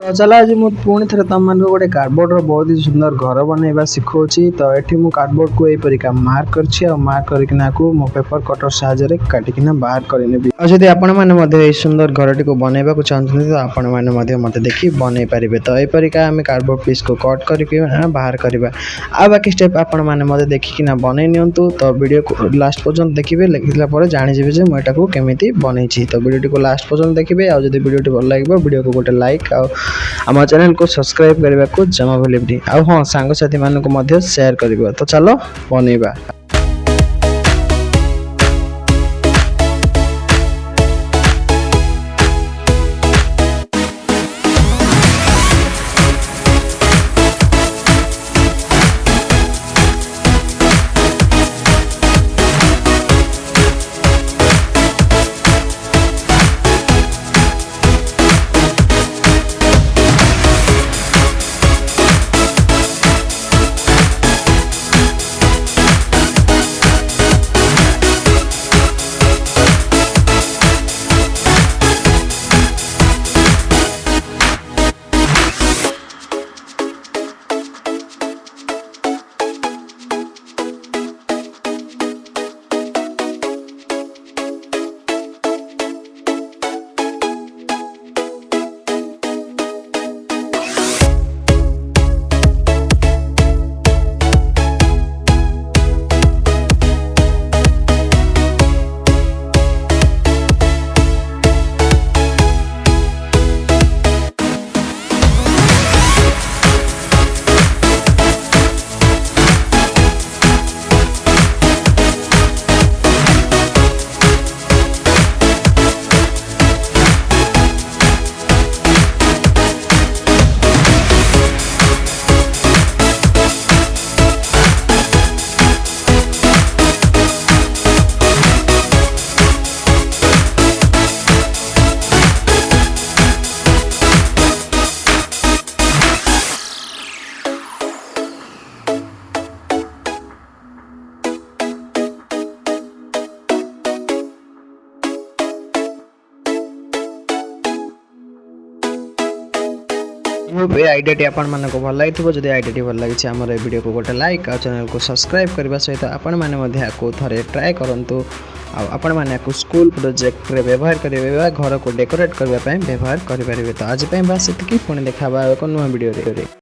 तो चला आज मुझे पुणी थे तुम मान गोटे कार्डबोर्ड बहुत ही सुंदर घर बनवा शिखाऊँगी। तो ये मुझे कार्डबोर्ड को यहीपरिका मार्क कर मो पेपर कटर साहाय्य काटिकिना बाहर करनेबी। जदि आपण मैंने सुंदर घरटी को बनवा चाहते तो आपण मैंने मत देखी बनई पारे। तो यहीपरिका आम कार्डबोर्ड पीस को कट करके बाहर करवा। आ बाकी स्टेप आपण मैंने मत देखिकिना बनई नियंतु। तो वीडियो को लास्ट पर्यंत देखिए, देखला जानीजे जो मुझे केमी बनई। तो वीडियो को लास्ट पर्यंत देखिए। आज जब वीडियो भल लगे वीडियो को गोटे लाइक आम चैनल को सब्सक्राइब करने को जमा भूलि। हाँ सांगसाथी मानक शेयर कर। तो चलो बनइबा। ये आइडियाटी आपण मानक भल लगी। जब आइडियाटी भल लगी आम वीडियो को गोटे लाइक और चैनल को सब्सक्राइब करने सहित आपण मैंने थे ट्राए करूँ। आपण मैंने स्कूल प्रोजेक्ट रे व्यवहार करेंगे, घर को डेकोरेट करने व्यवहार करेंगे। तो आज बस ये पुणी देखा एक नुआ वीडियो।